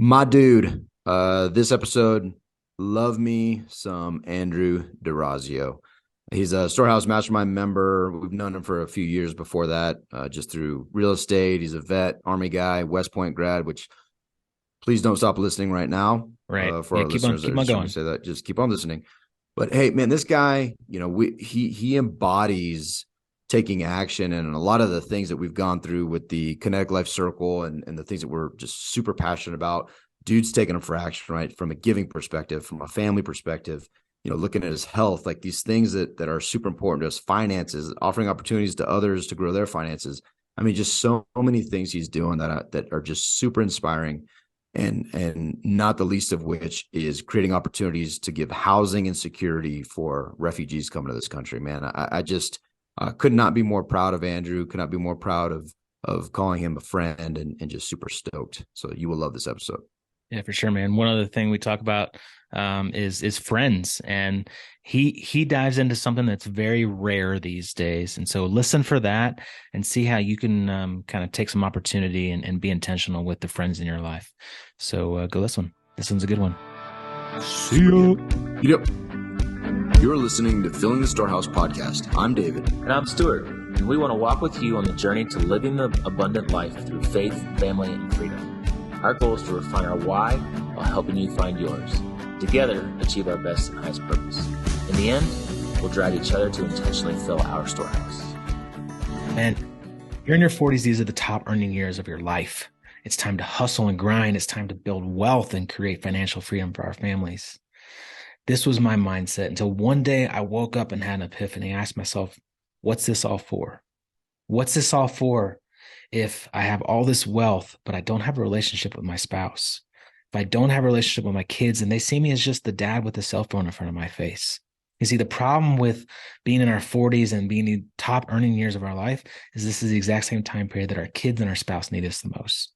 My dude, this episode, love me some Andrew Dorazio. He's a Storehouse Mastermind member. We've known him for a few years before that, just through real estate. He's a vet, Army guy, Westpoint grad, which please don't stop listening right now. Right. For Yeah. our Keep on, listeners that keep are on just trying to going. say that, just keep on listening. But hey, man, this guy, he embodies taking action, and a lot of the things that we've gone through with the Kinetic Life Circle and the things that we're just super passionate about. Dude's taking them for action, right? From a giving perspective, from a family perspective, looking at his health, like these things that are super important to us, finances, offering opportunities to others to grow their finances. I mean, just so many things he's doing that are just super inspiring, and not the least of which is creating opportunities to give housing and security for refugees coming to this country. Man, I just could not be more proud of Andrew. Could not be more proud of calling him a friend, and just super stoked. So you will love this episode. Yeah, for sure, man. One other thing we talk about is friends, and he dives into something that's very rare these days. And so listen for that and see how you can kind of take some opportunity and be intentional with the friends in your life. So go listen. This one's a good one. See ya. Yep. You're listening to Filling the Storehouse podcast. I'm David. And I'm Stuart, and we want to walk with you on the journey to living the abundant life through faith, family, and freedom. Our goal is to refine our why while helping you find yours. Together, achieve our best and highest purpose. In the end, we'll drive each other to intentionally fill our storehouse. Man, you're in your 40s. These are the top earning years of your life. It's time to hustle and grind. It's time to build wealth and create financial freedom for our families. This was my mindset until one day I woke up and had an epiphany. I asked myself, what's this all for? What's this all for if I have all this wealth, but I don't have a relationship with my spouse? If I don't have a relationship with my kids and they see me as just the dad with a cell phone in front of my face? You see, the problem with being in our 40s and being the top earning years of our life is this is the exact same time period that our kids and our spouse need us the most.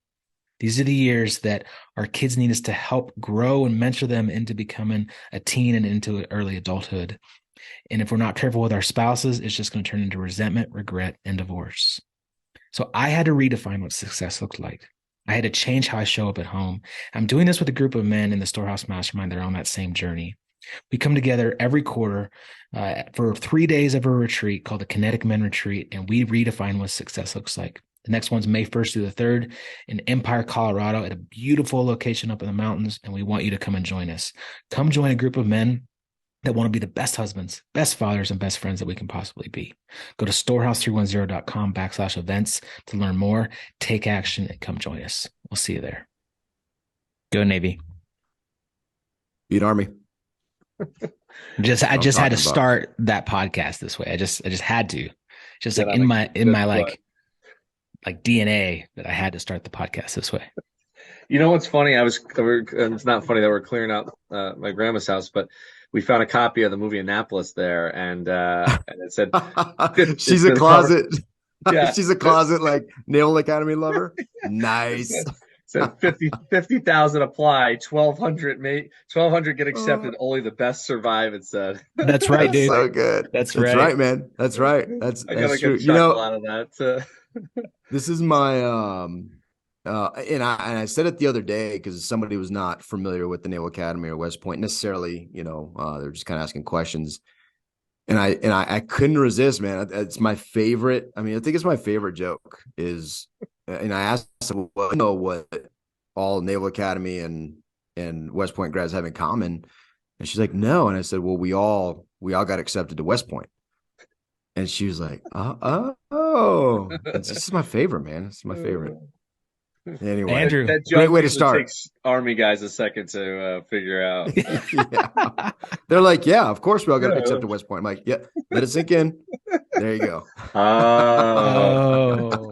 These are the years that our kids need us to help grow and mentor them into becoming a teen and into early adulthood. And if we're not careful with our spouses, it's just going to turn into resentment, regret, and divorce. So I had to redefine what success looked like. I had to change how I show up at home. I'm doing this with a group of men in the Storehouse Mastermind that are on that same journey. We come together every quarter for 3 days of a retreat called the Kinetic Men Retreat, and we redefine what success looks like. The next one's May 1st through the 3rd in Empire, Colorado, at a beautiful location up in the mountains, and we want you to come and join us. Come join a group of men that want to be the best husbands, best fathers, and best friends that we can possibly be. Go to storehouse310.com/events to learn more, take action, and come join us. We'll see you there. Go Navy. Beat Army. I I'm just had to talking about. start that podcast this way. I just had to. Just Get like on in a my good foot. like DNA that I had to start the podcast this way. You know what's funny? It's not funny that we're clearing out my grandma's house, but we found a copy of the movie Annapolis there, and it said She's it's a the cover. closet. Yeah, She's a closet like Naval Academy lover. it Nice. said 50,000 apply, 1,200 get Oh, accepted, only the best survive. It said. That's right, that's dude. so good. That's That's right. right, man. That's right. That's I got a true. good chuckle out of that. This is my and I said it the other day because somebody was not familiar with the Naval Academy or West Point necessarily. They're just kind of asking questions, and I couldn't resist, man. It's my favorite. I mean, I think it's my favorite joke is, and I asked, well, what all Naval Academy and West Point grads have in common, and she's like, no. And I said, well, we all got accepted to West Point. And she was like, oh. This is my favorite, man. It's my favorite. Anyway, Andrew. That great joke way to usually start. takes Army guys a second to figure out. Yeah. They're like, yeah, of course we all got to accept to West Point. I'm like, yeah, let it sink in. There you go. Oh. Oh.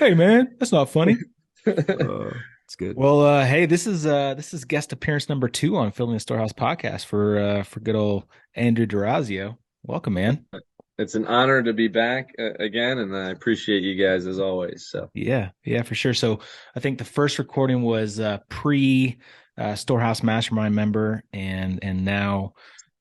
Hey man, that's not funny. It's good. Well, hey, this is guest appearance number 2 on Filling the Storehouse podcast for good old Andrew Dorazio. Welcome, man. It's an honor to be back again, and I appreciate you guys as always. So Yeah, for sure. So I think the first recording was pre Storehouse Mastermind member, and now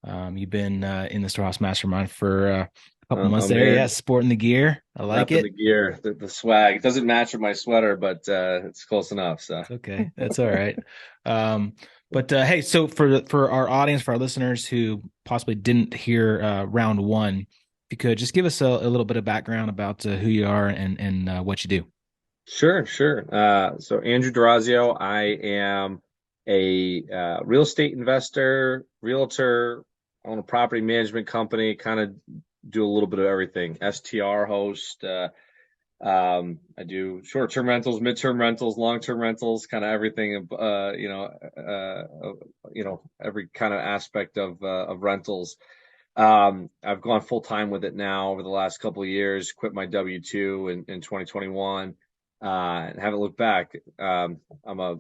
you've been in the Storehouse Mastermind for a Couple months I'm there, yeah, in, sporting the gear. I like repping it. the gear, the swag. It doesn't match with my sweater, but it's close enough. So It's okay. That's all right. Um, but hey, so for our audience, for our listeners who possibly didn't hear round one, if you could just give us a little bit of background about who you are and what you do. sure, sure. So Andrew Dorazio, I am a real estate investor, realtor, own a property management company, kind of do a little bit of everything. STR host. I do short-term rentals, mid-term rentals, long-term rentals, kind of everything. Every kind of aspect of rentals. I've gone full time with it now over the last couple of years. Quit my W-2 in 2021, and haven't looked back. I'm a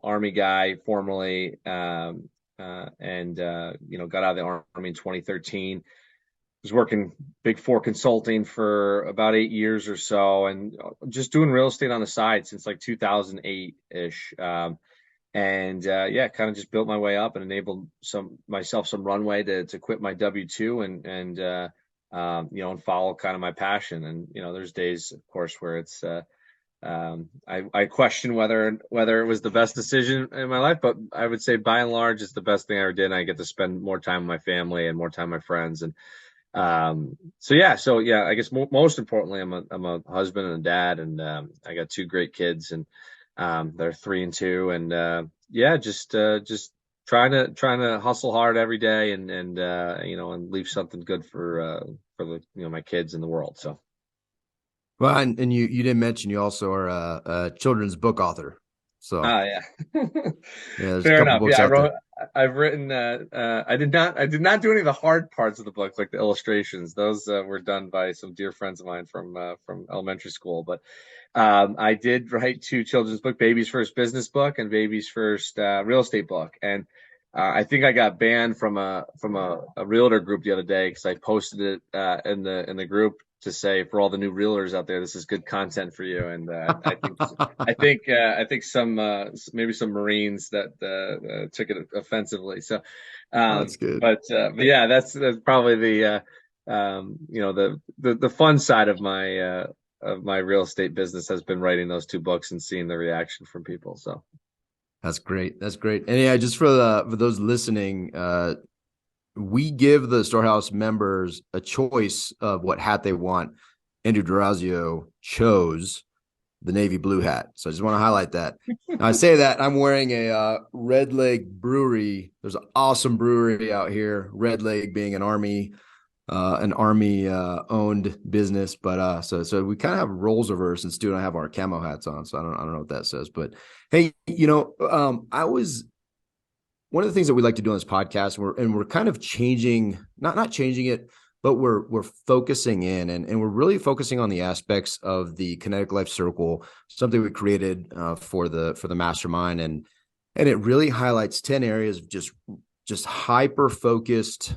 Army guy formerly, and got out of the Army in 2013. Was working Big Four consulting for about 8 years or so, and just doing real estate on the side since like 2008 ish. Kind of just built my way up and enabled myself some runway to quit my W-2 and follow kind of my passion. And there's days, of course, where it's I question whether it was the best decision in my life, but I would say by and large it's the best thing I ever did. And I get to spend more time with my family and more time with my friends. And I guess most importantly, I'm a husband and a dad, and I got two great kids, and they're 3 and 2, and just trying to hustle hard every day, and leave something good for my kids in the world. So. Well, and you didn't mention you also are a children's book author. So Yeah. yeah, there's a Fair couple enough. books Yeah, out there. I've written, I did not do any of the hard parts of the book, like the illustrations. Those were done by some dear friends of mine from elementary school. But I did write 2 children's book, Baby's First Business Book and Baby's First Real Estate Book. And I think I got banned from a realtor group the other day because I posted it in the group to say, for all the new realtors out there, this is good content for you. And I think some maybe some Marines that took it offensively. So, Oh, that's good. but yeah, that's probably the fun side of my real estate business has been writing those 2 books and seeing the reaction from people. So That's great. That's great. And yeah, just for those listening, we give the Storehouse members a choice of what hat they want. Andrew Dorazio chose the navy blue hat. So I just want to highlight that. Now, I say that I'm wearing a Red Leg Brewery. There's an awesome brewery out here. Red Leg being an army owned business, but so we kind of have roles reversed, and Stu and I have our camo hats on. So I don't know what that says, but hey, I was one of the things that we like to do on this podcast, and we're kind of changing, not changing it, but we're focusing in, and we're really focusing on the aspects of the Kinetic Life Circle, something we created for the mastermind, and it really highlights 10 areas of just hyper focused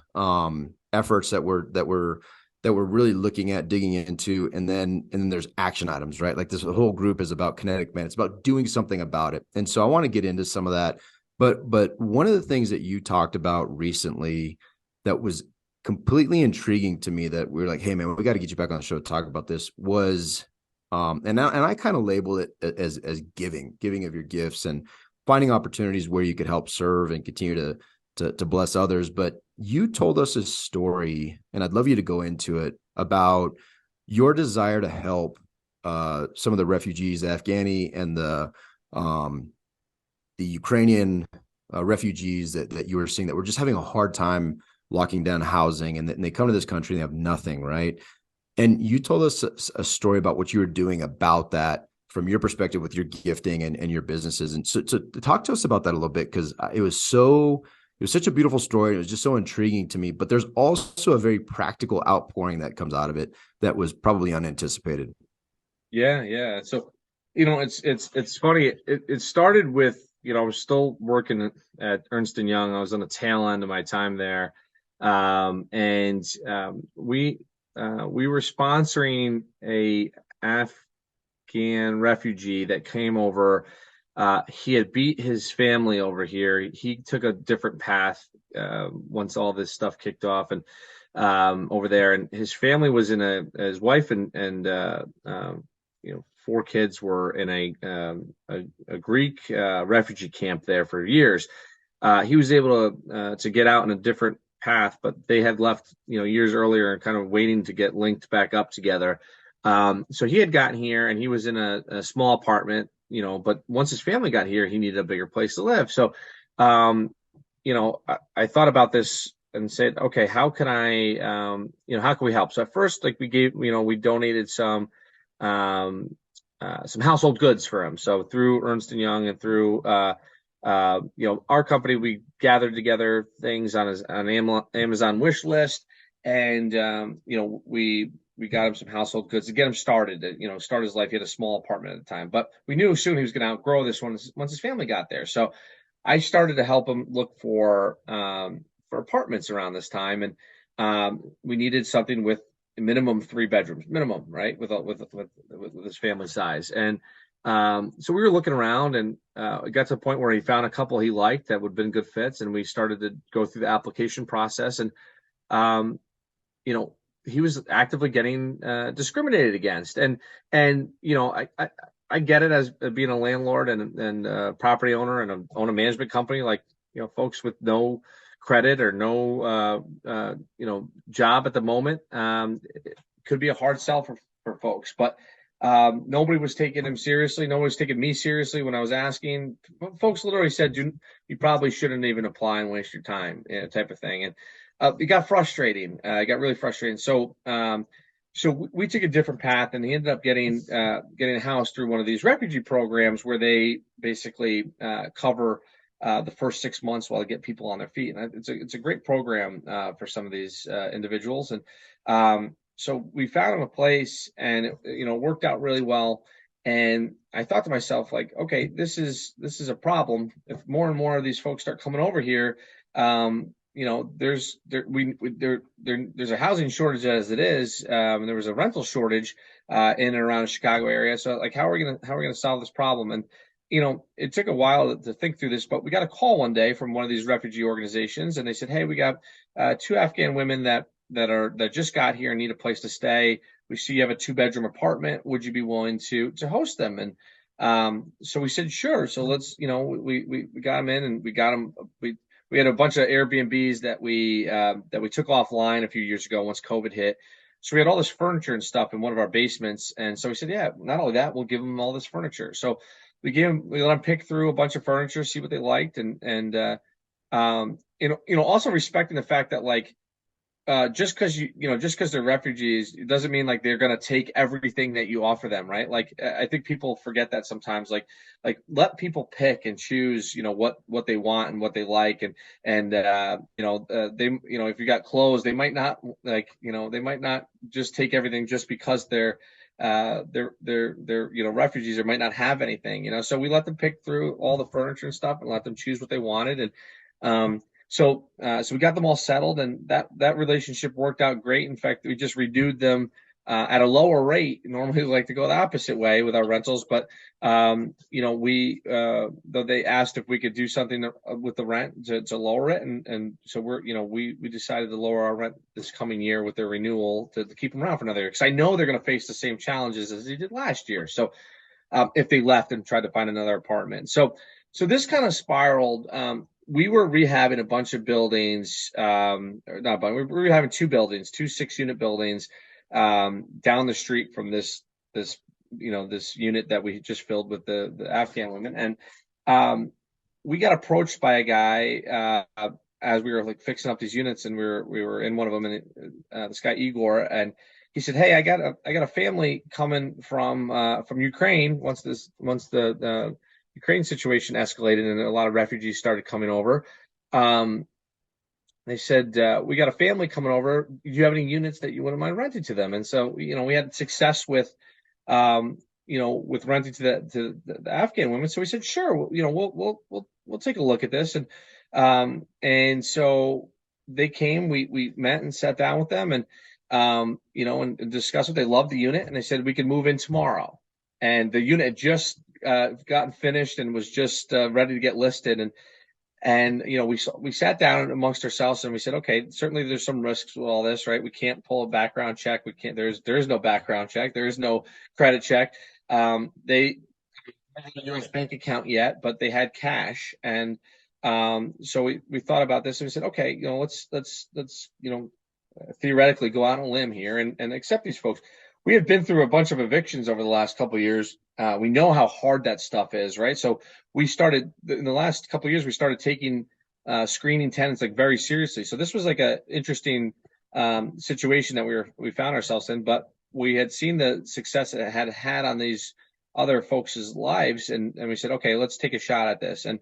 efforts that we're really looking at, digging into, and then there's action items, right? Like this whole group is about Kinetic Man. It's about doing something about it, and so I want to get into some of that. But one of the things that you talked about recently that was completely intriguing to me, that we were like, hey man, we got to get you back on the show to talk about this, was and I kind of labeled it as giving of your gifts and finding opportunities where you could help serve and continue to bless others. But you told us a story, and I'd love you to go into it, about your desire to help some of the refugees, the Afghani and the Ukrainian refugees that you were seeing that were just having a hard time locking down housing, and they come to this country and they have nothing, right? And you told us a story about what you were doing about that from your perspective with your gifting and your businesses. And so talk to us about that a little bit, because it was such a beautiful story. It was just so intriguing to me, but there's also a very practical outpouring that comes out of it that was probably unanticipated. Yeah. So, it's funny. It started with, I was still working at Ernst & Young. I was on the tail end of my time there. We were sponsoring a Afghan refugee that came over. He had beat his family over here. He took a different path once all this stuff kicked off, and over there, and his family was his wife and 4 kids were in a Greek refugee camp there for years. He was able to get out in a different path, but they had left years earlier and kind of waiting to get linked back up together. So he had gotten here and he was in a small apartment, but once his family got here, he needed a bigger place to live. So, I thought about this and said, okay, how can how can we help? So at first, like we donated some household goods for him. So through Ernst & Young and through, our company, we gathered together things on Amazon wish list. And, we got him some household goods to get him started, start his life. He had a small apartment at the time, but we knew soon he was going to outgrow this once his family got there. So I started to help him look for apartments around this time. And we needed something with minimum 3 bedrooms, right? With his family size. And so we were looking around and it got to the point where he found a couple he liked that would have been good fits. And we started to go through the application process. And, he was actively getting discriminated against. And I get it as being a landlord and a property owner and own a management company, like, folks with no credit or no, job at the moment. It could be a hard sell for folks, but nobody was taking him seriously. Nobody was taking me seriously when I was asking. Folks literally said, you probably shouldn't even apply and waste your time, type of thing. And it got frustrating. It got really frustrating. So, we took a different path, and he ended up getting a house through one of these refugee programs where they basically cover the first 6 months while they get people on their feet. And it's a great program for some of these individuals. And so we found him a place, and it worked out really well. And I thought to myself, like, okay, this is a problem. If more and more of these folks start coming over here, there's a housing shortage as it is, and there was a rental shortage in and around the Chicago area. So, like, how are we gonna solve this problem? And it took a while to think through this, but we got a call one day from one of these refugee organizations, and they said, "Hey, we got 2 Afghan women that just got here and need a place to stay. We see you have a 2-bedroom apartment. Would you be willing to host them?" And so we said, sure. So let's, we got them in, and we got them. We had a bunch of Airbnbs that we took offline a few years ago once COVID hit. So we had all this furniture and stuff in one of our basements. And so we said, yeah, not only that, we'll give them all this furniture. So we let them pick through a bunch of furniture, see what they liked. And also respecting the fact that, like, just because they're refugees, it doesn't mean like they're going to take everything that you offer them, right? Like, I think people forget that sometimes. Like let people pick and choose, what they want and what they like, and they, if you got clothes, they might not just take everything just because they're refugees or might not have anything, So we let them pick through all the furniture and stuff and let them choose what they wanted, and So we got them all settled, and that relationship worked out great. In fact, we just renewed them at a lower rate. Normally, we like to go the opposite way with our rentals, but though they asked if we could do something with the rent to lower it, and so we decided to lower our rent this coming year with their renewal to keep them around for another year, because I know they're going to face the same challenges as they did last year. So if they left and tried to find another apartment, so this kind of spiraled. We were rehabbing a bunch of buildings, we were rehabbing 2 buildings, 2 6-unit buildings, down the street from this unit that we just filled with the Afghan women. And we got approached by a guy as we were like fixing up these units, and we were in one of them, and this guy Igor, and he said, "Hey, I got a family coming from Ukraine once the Ukraine situation escalated and a lot of refugees started coming over. They said, we got a family coming over. Do you have any units that you wouldn't mind renting to them?" And so, we had success with renting to the Afghan women. So we said, sure, we'll take a look at this. And so they came, we met and sat down with them and, and discussed what they loved the unit. And they said, we could move in tomorrow. And the unit had just gotten finished and was just ready to get listed. And, we sat down amongst ourselves and we said, okay, certainly there's some risks with all this, right? We can't pull a background check. There is no background check. There is no credit check. They don't have a U.S. bank account yet, but they had cash. And so we thought about this and we said, okay, let's theoretically go out on a limb here and accept these folks. We have been through a bunch of evictions over the last couple of years. We know how hard that stuff is, right? So we started in the last couple of years. We started taking screening tenants like very seriously. So this was like a interesting situation that we found ourselves in, but we had seen the success it had had on these other folks' lives, and we said, okay, let's take a shot at this. And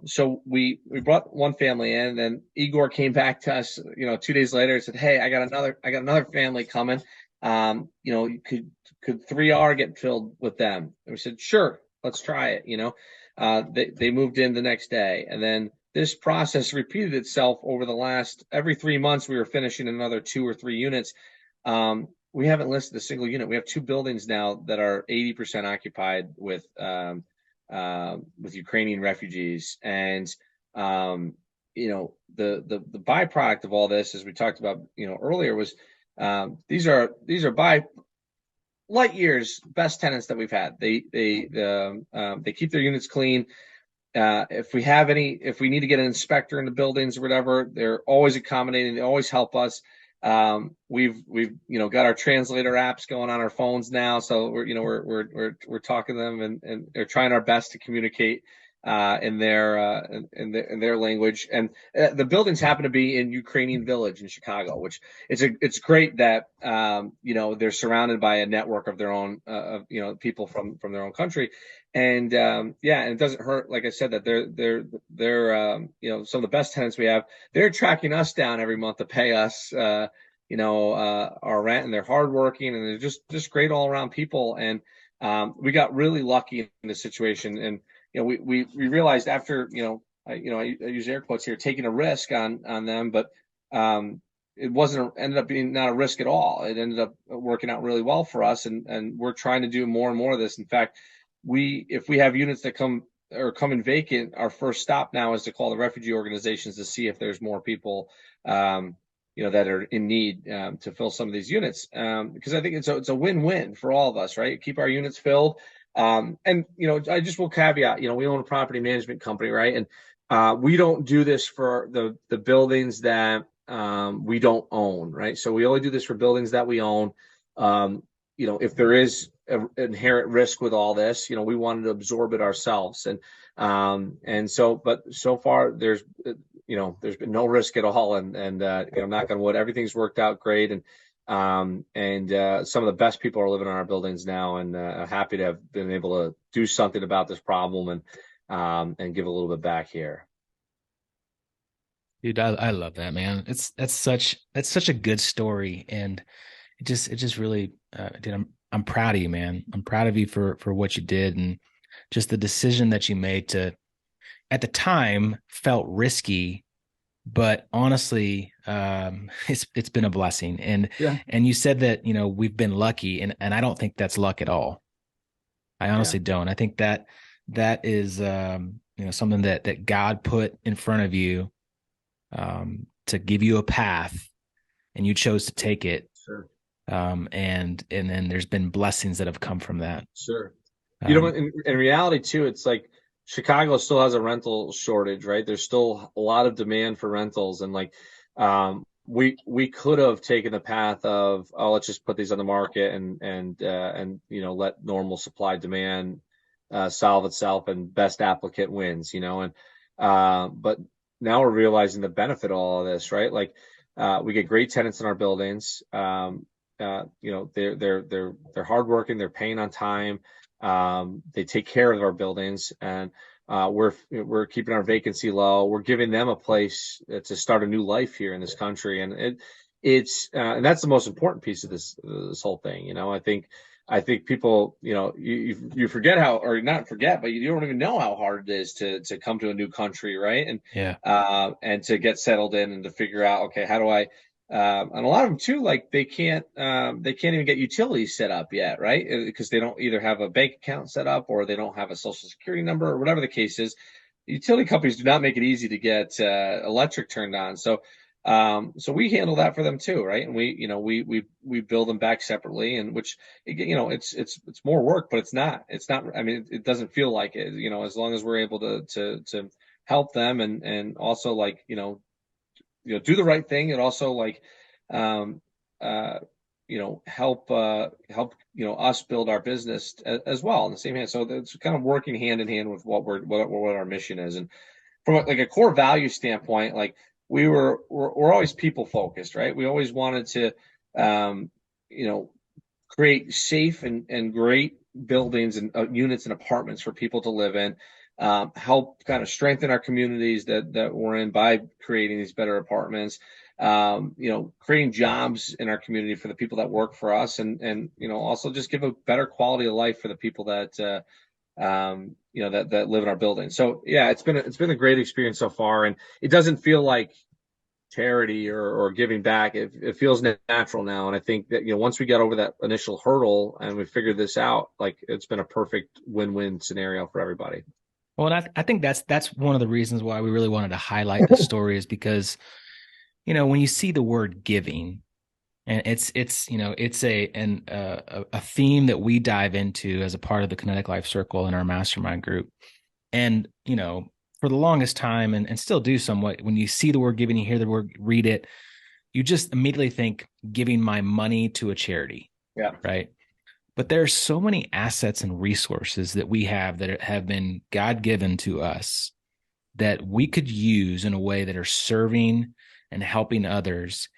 so we brought one family in, and Igor came back to us, 2 days later and said, hey, I got another family coming. Could 3R get filled with them? And we said, sure, let's try it. They moved in the next day, and then this process repeated itself over the last, every 3 months, we were finishing another 2 or 3 units. We haven't listed a single unit. We have 2 buildings now that are 80% occupied with Ukrainian refugees. And, the byproduct of all this, as we talked about, earlier, was these are by light years best tenants that we've had. They keep their units clean. If we need to get an inspector in the buildings or whatever, they're always accommodating. They always help us. We've got our translator apps going on our phones now, so we're talking to them and they're trying our best to communicate in their language. And the buildings happen to be in Ukrainian Village in Chicago, which it's great that they're surrounded by a network of their own people from their own country. And and it doesn't hurt, like I said, that they're some of the best tenants we have. They're tracking us down every month to pay us our rent, and they're hardworking, and they're just great all around people. And we got really lucky in this situation. And we realized after I use air quotes here, taking a risk on them, but it ended up being not a risk at all. It ended up working out really well for us, and we're trying to do more and more of this. In fact, if we have units that come in vacant, our first stop now is to call the refugee organizations to see if there's more people that are in need to fill some of these units, because I think it's a win-win for all of us, right? Keep our units filled. I just will caveat, we own a property management company, right? And we don't do this for the buildings that we don't own, right? So we only do this for buildings that we own. If there is an inherent risk with all this, we wanted to absorb it ourselves. But so far there's been no risk at all. And knock on wood, everything's worked out great. And some of the best people are living in our buildings now, and happy to have been able to do something about this problem and give a little bit back here. Dude, I love that, man. That's such a good story, and it just really, dude, I'm proud of you, man. I'm proud of you for what you did, and just the decision that you made to, at the time, felt risky, but honestly, it's been a blessing. And you said that we've been lucky, and I don't think that's luck at all. I honestly don't. I think that is something that God put in front of you to give you a path, and you chose to take it. Sure. And then there's been blessings that have come from that. Sure. In reality too, it's like Chicago still has a rental shortage, right? There's still a lot of demand for rentals, and we could have taken the path of, let's just put these on the market and let normal supply demand solve itself, and best applicant wins, but now we're realizing the benefit of all of this, right? We get great tenants in our buildings. They're hardworking, they're paying on time. They take care of our buildings, and we're keeping our vacancy low. We're giving them a place to start a new life here in this country, and and that's the most important piece of this whole thing. I think people, you forget how, or not forget, but you don't even know how hard it is to come to a new country, right? And to get settled in, and to figure out, okay, how do I? And a lot of them too, they can't even get utilities set up yet, right? Because they don't either have a bank account set up, or they don't have a social security number, or whatever the case is. utility companies do not make it easy to get electric turned on. So we handle that for them too, right? And we bill them back separately, and which, it's more work, but it's not. I mean, it doesn't feel like it. As long as we're able to help them, and also, like, do the right thing, and also, like, um, help us build our business as well in the same hand. So it's kind of working hand in hand with what our mission is. And from like a core value standpoint, like, we're always people focused, right? We always wanted to, you know, create safe and great buildings and units and apartments for people to live in. Help kind of strengthen our communities that we're in by creating these better apartments. Creating jobs in our community for the people that work for us, and also just give a better quality of life for the people that that live in our building. So yeah, it's been a great experience so far, and it doesn't feel like charity or giving back. It feels natural now, and I think that once we got over that initial hurdle and we figured this out, like, it's been a perfect win-win scenario for everybody. Well, and I think that's one of the reasons why we really wanted to highlight the story, is because when you see the word giving, and it's a theme that we dive into as a part of the Kinetic Life Circle in our mastermind group. And for the longest time, and still do somewhat, when you see the word giving, you hear the word, read it, you just immediately think giving my money to a charity. Yeah. Right. But there are so many assets and resources that we have that have been God-given to us that we could use in a way that are serving and helping others.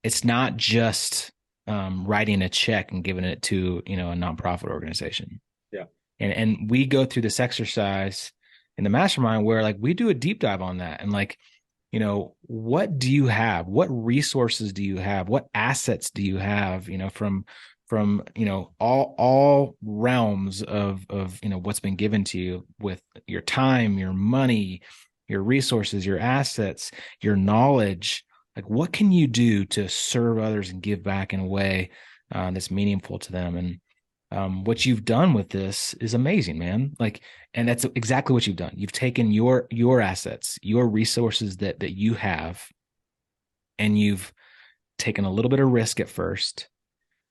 It's not just writing a check and giving it to a nonprofit organization. Yeah. And we go through this exercise in the mastermind where, like, we do a deep dive on that, and, like, what do you have? What resources do you have? What assets do you have? From all realms of what's been given to you, with your time, your money, your resources, your assets, your knowledge. Like, what can you do to serve others and give back in a way that's meaningful to them? And what you've done with this is amazing, man. Like, and that's exactly what you've done. You've taken your assets, your resources that you have, and you've taken a little bit of risk at first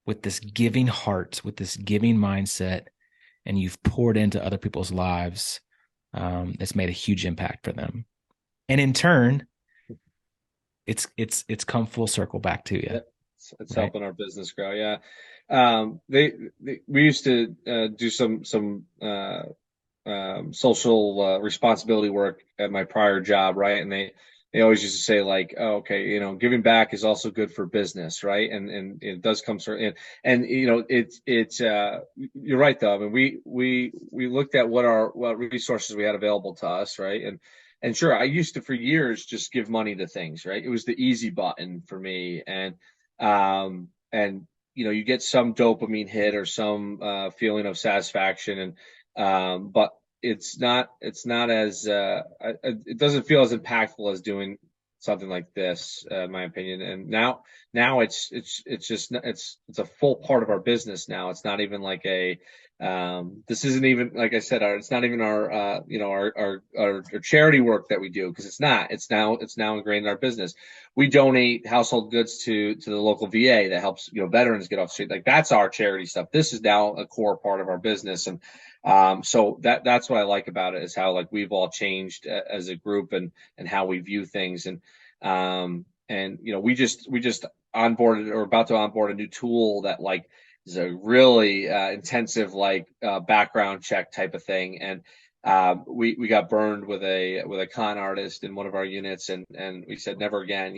with this giving heart, with this giving mindset, and you've poured into other people's lives. That's made a huge impact for them. And in turn, it's come full circle back to you. It's right? Helping our business grow. Yeah. We used to do some social responsibility work at my prior job, right? And they always used to say, like, oh, okay, giving back is also good for business, right? And it does come through, and it's you're right though. I mean, we looked at what resources we had available to us, right? And sure, I used to, for years, just give money to things, right? It was the easy button for me, and you get some dopamine hit or some feeling of satisfaction, and but it's not as it doesn't feel as impactful as doing something like this, in my opinion. And now it's just it's a full part of our business now. It's not even like this isn't even, like I said, it's not even our our charity work that we do, because it's not. It's now ingrained in our business. We donate household goods to the local VA that helps veterans get off the street. Like, that's our charity stuff. This is now a core part of our business, and so that's what I like about it, is how, like, we've all changed as a group, and how we view things. And we just onboarded, or about to onboard, a new tool that, like, is a really intensive, like, background check type of thing. And we got burned with a con artist in one of our units, and we said never again.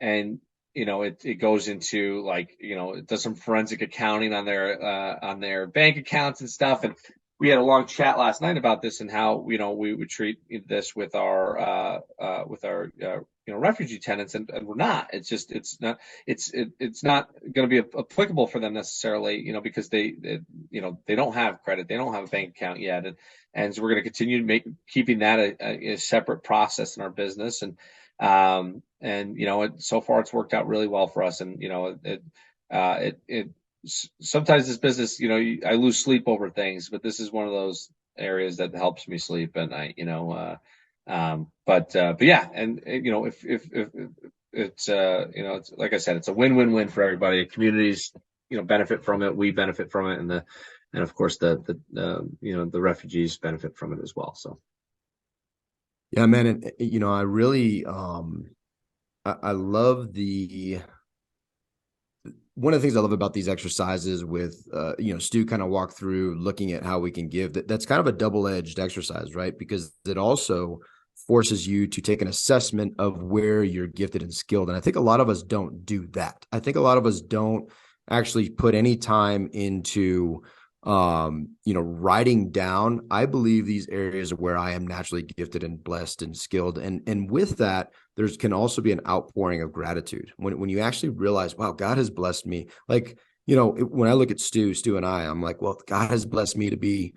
And it goes into, like, it does some forensic accounting on their bank accounts and stuff. And we had a long chat last night about this, and how we would treat this with our refugee tenants, and we're not. It's not going to be applicable for them necessarily, because they don't have credit, they don't have a bank account yet, and so we're going to continue keeping that a separate process in our business. And so far it's worked out really well for us. And sometimes this business, I lose sleep over things, but this is one of those areas that helps me sleep at night, but yeah, and if it's it's like I said, it's a win-win-win for everybody. Communities, benefit from it. We benefit from it, and of course the refugees benefit from it as well. So Yeah, man. And, I really, I love one of the things I love about these exercises with, Stu kind of walked through looking at how we can give that's kind of a double-edged exercise, right? Because it also forces you to take an assessment of where you're gifted and skilled. And I think a lot of us don't do that. I think a lot of us don't actually put any time into, writing down. I believe these areas are where I am naturally gifted and blessed and skilled. And with that, there's can also be an outpouring of gratitude when you actually realize, wow, God has blessed me. Like, when I look at Stu and I'm like, well, God has blessed me to be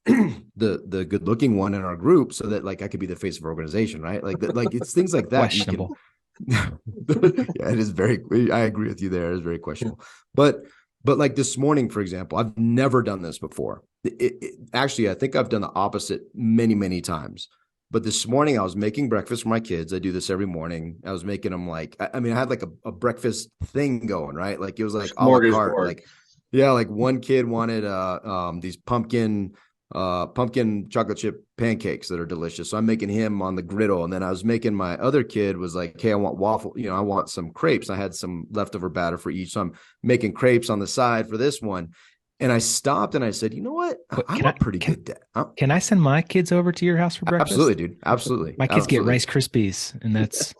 the good looking one in our group so that like I could be the face of our organization, right? Like that, like it's things like that. Questionable. Yeah, it is I agree with you there. It's very questionable. But like this morning, for example, I've never done this before. Actually, I think I've done the opposite many, many times. But this morning I was making breakfast for my kids. I do this every morning. I was making them like, I mean, I had like a breakfast thing going, right? Like it was like a la carte. Like, yeah, like one kid wanted these pumpkin chocolate chip pancakes that are delicious. So I'm making him on the griddle. And then I was making my other kid was like, hey, I want waffle, I want some crepes. I had some leftover batter for each. So I'm making crepes on the side for this one. And I stopped and I said, you know what? I'm a pretty good dad. Can I send my kids over to your house for breakfast? Absolutely, dude. Absolutely. My kids get Rice Krispies, and that's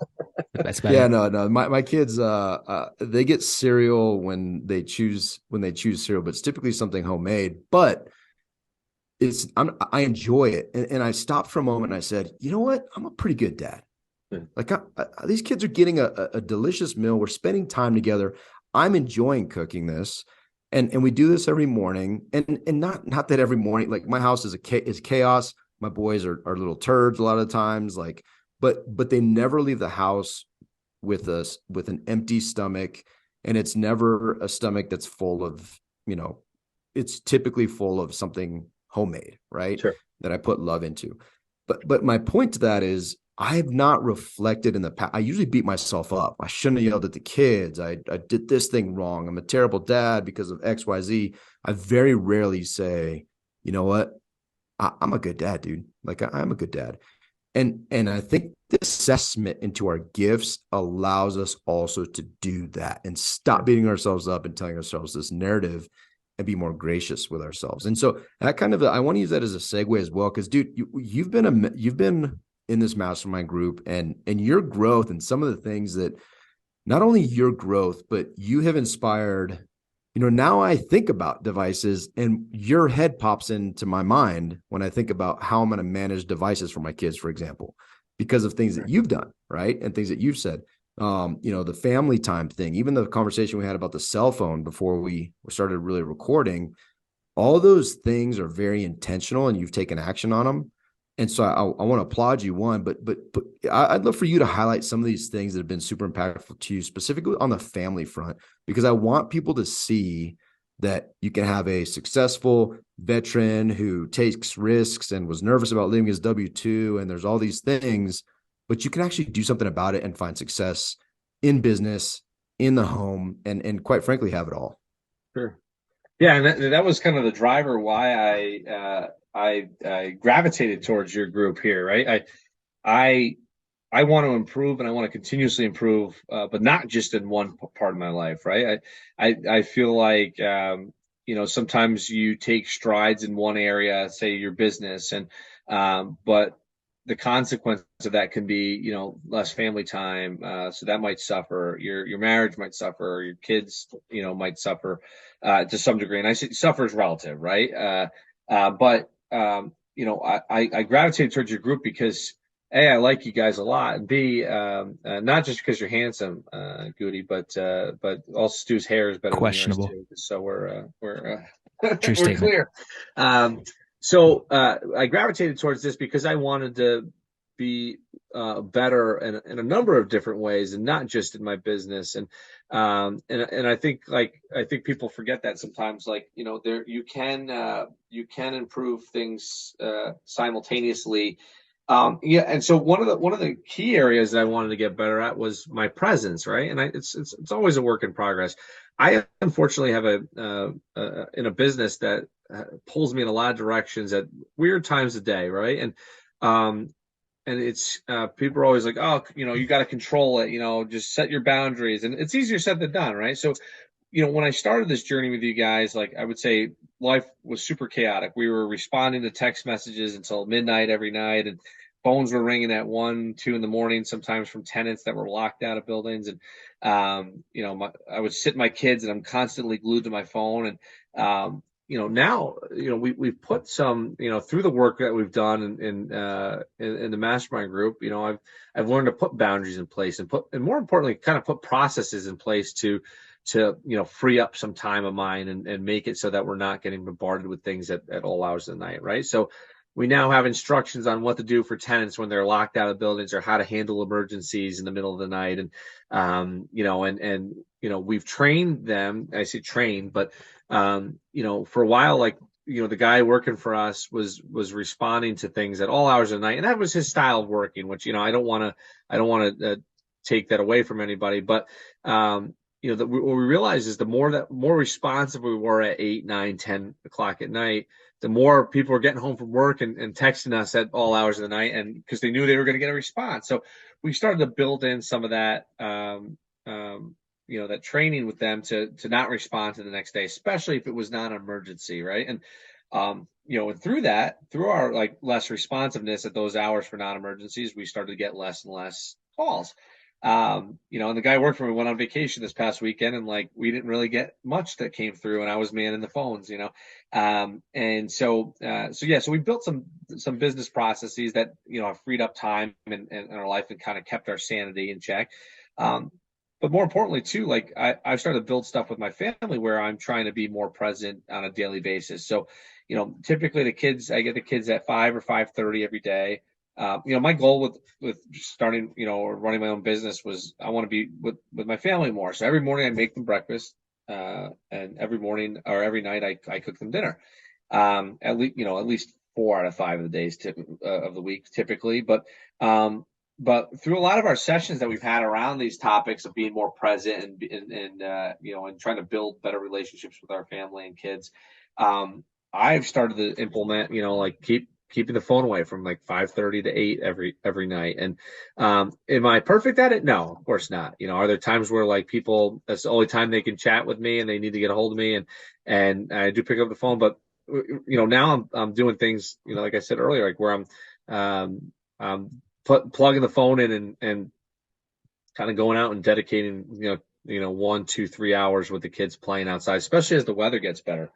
about yeah, it. no. My kids, they get cereal when they choose cereal, but it's typically something homemade. But I enjoy it, and I stopped for a moment and I said, you know what? I'm a pretty good dad. Like these kids are getting a delicious meal. We're spending time together. I'm enjoying cooking this. And we do this every morning, and not that every morning, like my house is chaos. My boys are little turds a lot of the times, like, but they never leave the house with an empty stomach, and it's never a stomach that's full of, it's typically full of something homemade, right? Sure. That I put love into. But my point to that is I have not reflected in the past. I usually beat myself up. I shouldn't have yelled at the kids. I did this thing wrong. I'm a terrible dad because of X, Y, Z. I very rarely say, you know what? I'm a good dad, dude. Like I'm a good dad. And I think the assessment into our gifts allows us also to do that and stop beating ourselves up and telling ourselves this narrative and be more gracious with ourselves. And so that kind of, I want to use that as a segue as well. Cause dude, you've been in this mastermind group and your growth and some of the things that not only your growth, but you have inspired, now I think about devices and your head pops into my mind when I think about how I'm going to manage devices for my kids, for example, because of things that you've done, right? And things that you've said, the family time thing, even the conversation we had about the cell phone before we started really recording, all those things are very intentional and you've taken action on them. And so I want to applaud you, one, but I'd love for you to highlight some of these things that have been super impactful to you, specifically on the family front, because I want people to see that you can have a successful veteran who takes risks and was nervous about leaving his W-2, and there's all these things, but you can actually do something about it and find success in business, in the home, and quite frankly, have it all. Sure. Yeah, and that was kind of the driver why I gravitated towards your group here, right? I want to improve and I want to continuously improve, but not just in one part of my life, right? I feel like sometimes you take strides in one area, say your business, and but the consequence of that can be less family time, so that might suffer. Your marriage might suffer. Your kids might suffer to some degree, and I say suffer is relative, right? But I gravitated towards your group because A, I like you guys a lot, and B, not just because you're handsome, Goody, but also Stu's hair is better Questionable. than yours too. So we're True we're clear. So I gravitated towards this because I wanted to be better in a number of different ways, and not just in my business. And And I think people forget that sometimes, like, there you can improve things simultaneously. Yeah, and so one of the key areas that I wanted to get better at was my presence, right? And it's always a work in progress. I unfortunately have in a business that pulls me in a lot of directions at weird times of day, right? And it's people are always like, oh, you got to control it, just set your boundaries, and it's easier said than done, right? So, when I started this journey with you guys, like, I would say life was super chaotic. We were responding to text messages until midnight every night, and phones were ringing at 1, 2 in the morning, sometimes from tenants that were locked out of buildings. And I would sit my kids, and I'm constantly glued to my phone. And now, we've put some, through the work that we've done in the mastermind group, I've learned to put boundaries in place, and more importantly, kind of put processes in place to free up some time of mine, and make it so that we're not getting bombarded with things at all hours of the night, right? So we now have instructions on what to do for tenants when they're locked out of buildings, or how to handle emergencies in the middle of the night. And we've trained them. I say trained, but for a while, like, the guy working for us was responding to things at all hours of the night, and that was his style of working, which, I don't want to take that away from anybody, but what we realized is the more responsive we were at 8, 9, 10 o'clock at night, the more people were getting home from work and texting us at all hours of the night, and because they knew they were going to get a response. So we started to build in some of that, that training with them to not respond to the next day, especially if it was not an emergency, right? And and through our, like, less responsiveness at those hours for non-emergencies, we started to get less and less calls. And the guy worked for me went on vacation this past weekend, and, like, we didn't really get much that came through, and I was manning the phones, and so we built some business processes that, have freed up time in our life, and kind of kept our sanity in check. But more importantly too, like, I've started to build stuff with my family where I'm trying to be more present on a daily basis. So, typically I get the kids at 5 or 5:30 every day. My goal with starting, or running my own business was, I want to be with my family more. So every morning I make them breakfast, and every morning or every night I cook them dinner. At least 4 out of 5 of the days of the week typically. But through a lot of our sessions that we've had around these topics of being more present and trying to build better relationships with our family and kids, I've started to implement, like, keeping the phone away from, like, 5:30 to 8 every night. And am I perfect at it? No, of course not. Are there times where, like, people, that's the only time they can chat with me and they need to get a hold of me, and I do pick up the phone. But now I'm doing things, like I said earlier, like, where I'm plugging the phone in and kind of going out and dedicating 1, 2, 3 hours with the kids playing outside, especially as the weather gets better.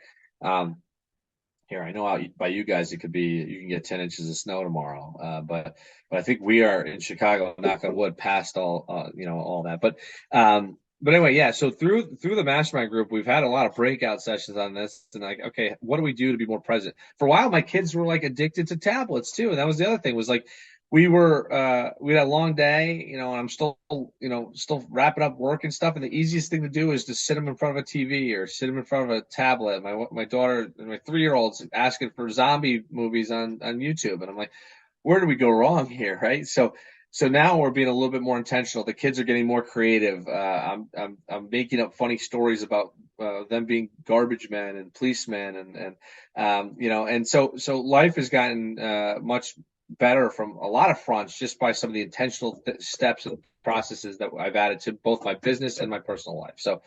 Here, I know out by you guys, you can get 10 inches of snow tomorrow. But I think we are in Chicago, knock on wood, past all that. But anyway, yeah. So through the mastermind group, we've had a lot of breakout sessions on this, and, like, okay, what do we do to be more present? For a while, my kids were, like, addicted to tablets too, and that was the other thing, was, like, we had a long day, and I'm still wrapping up work and stuff. And the easiest thing to do is to sit them in front of a TV or sit them in front of a tablet. My daughter and my 3-year-old's asking for zombie movies on YouTube. And I'm like, where do we go wrong here? Right. So now we're being a little bit more intentional. The kids are getting more creative. I'm making up funny stories about them being garbage men and policemen, and so life has gotten much better from a lot of fronts, just by some of the intentional steps and processes that I've added to both my business and my personal life. So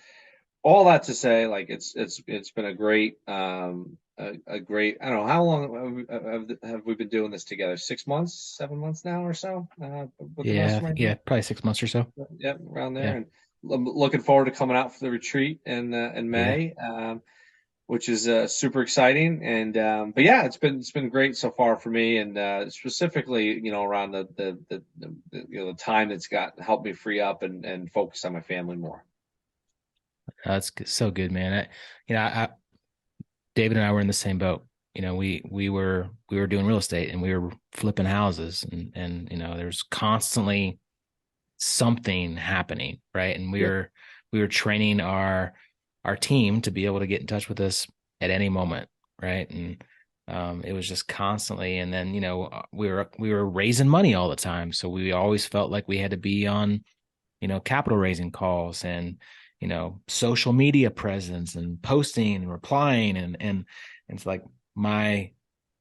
all that to say, like, it's been a great, I don't know, how long have we been doing this together? 6 months, 7 months now or so? Yeah, probably 6 months or so. Yep, around there. Yeah. And I'm looking forward to coming out for the retreat in May. Yeah. Which is super exciting. And but yeah, it's been great so far for me, and specifically, around the time that's helped me free up and focus on my family more. That's so good, man. David and I were in the same boat. We were doing real estate, and we were flipping houses, and there's constantly something happening, right? And we we were training our team to be able to get in touch with us at any moment, right? And it was just constantly. And then, we were raising money all the time, so we always felt like we had to be on, capital raising calls and, social media presence and posting and replying. And it's like my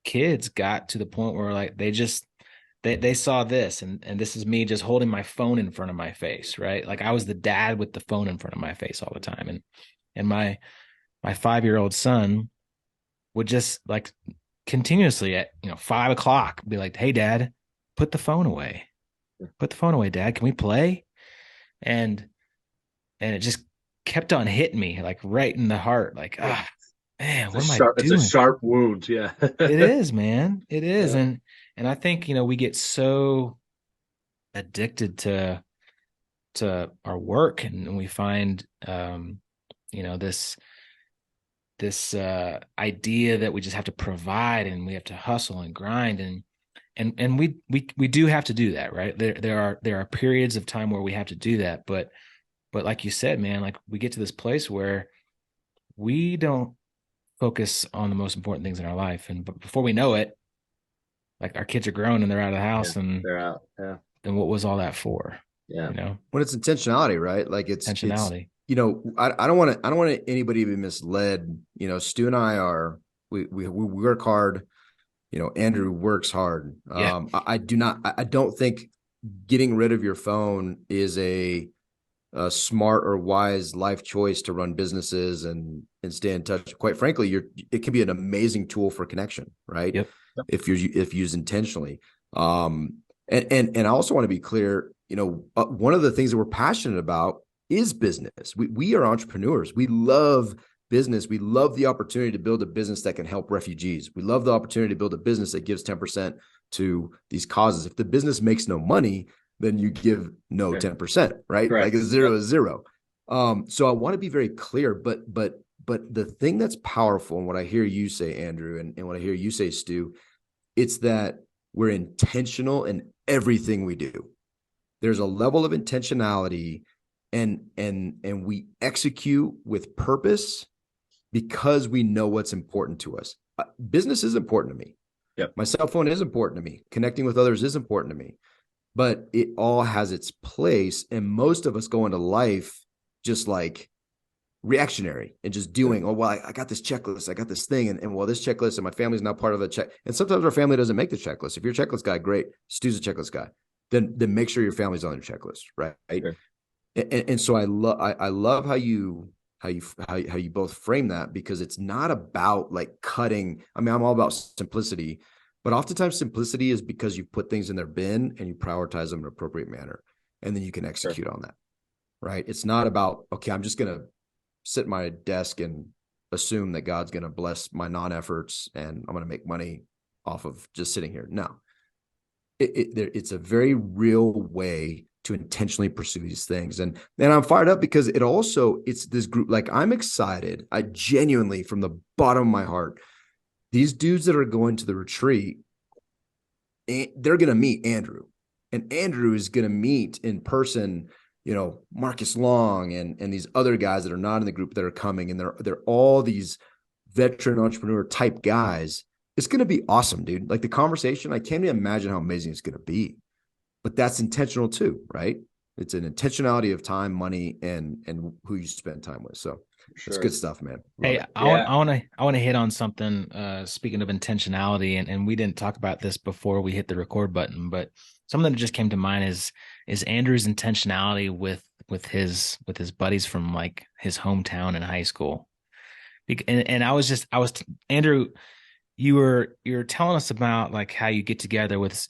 kids got to the point where like they saw this, and this is me just holding my phone in front of my face, right? Like I was the dad with the phone in front of my face all the time. And my 5-year-old son would just like continuously at 5 o'clock be like, "Hey dad, put the phone away. Put the phone away, dad. Can we play?" And it just kept on hitting me like right in the heart, like, man, what am I doing? It's a sharp wound. Yeah. It is, man. It is. Yeah. And I think, we get so addicted to our work, and we find this idea that we just have to provide and we have to hustle and grind, and we do have to do that, right? There are periods of time where we have to do that, but like you said, man, like we get to this place where we don't focus on the most important things in our life, and before we know it, like our kids are grown and they're out of the house, and they're out. Yeah. then what was all that for? Yeah. When it's intentionality, right? Like it's Intentionality. I don't want anybody to be misled. Stu and I we work hard. Andrew works hard. Yeah. I don't think getting rid of your phone is a smart or wise life choice to run businesses and stay in touch. Quite frankly, it can be an amazing tool for connection, right? Yep. If used intentionally. And I also want to be clear, one of the things that we're passionate about is business. We are entrepreneurs. We love business. We love the opportunity to build a business that can help refugees. We love the opportunity to build a business that gives 10% to these causes. If the business makes no money, then you give no 10%, right? Correct. Like a zero is zero. So I want to be very clear, but the thing that's powerful, and what I hear you say, Andrew, and what I hear you say, Stu, it's that we're intentional in everything we do. There's a level of intentionality, and we execute with purpose because we know what's important to us. Business is important to me. Yep. My cell phone is important to me. Connecting with others is important to me. But it all has its place. And most of us go into life just like reactionary and just doing, oh, well, I got this checklist. I got this thing. And well, this checklist and my family's not part of the check. And sometimes our family doesn't make the checklist. If you're a checklist guy, great. Stu's a checklist guy. Then make sure your family's on your checklist. Right. Sure. And so I love how you both frame that, because it's not about like cutting. I mean, I'm all about simplicity. But oftentimes simplicity is because you put things in their bin and you prioritize them in an appropriate manner, and then you can execute on that, right? It's not about, okay, I'm just going to sit at my desk and assume that God's going to bless my non-efforts and I'm going to make money off of just sitting here. No, it's a very real way to intentionally pursue these things. And I'm fired up because it's this group. Like, I'm excited. I genuinely, from the bottom of my heart, these dudes that are going to the retreat, they're going to meet Andrew, and Andrew is going to meet in person, Marcus Long and these other guys that are not in the group that are coming. And they're all these veteran entrepreneur type guys. It's going to be awesome, dude. Like the conversation, I can't even imagine how amazing it's going to be, but that's intentional too, right? It's an intentionality of time, money, and who you spend time with. So it's good stuff, man. Hey, I want to hit on something. Speaking of intentionality, and we didn't talk about this before we hit the record button, but something that just came to mind is Andrew's intentionality with his buddies from like his hometown in high school. And I was Andrew, you were telling us about like how you get together with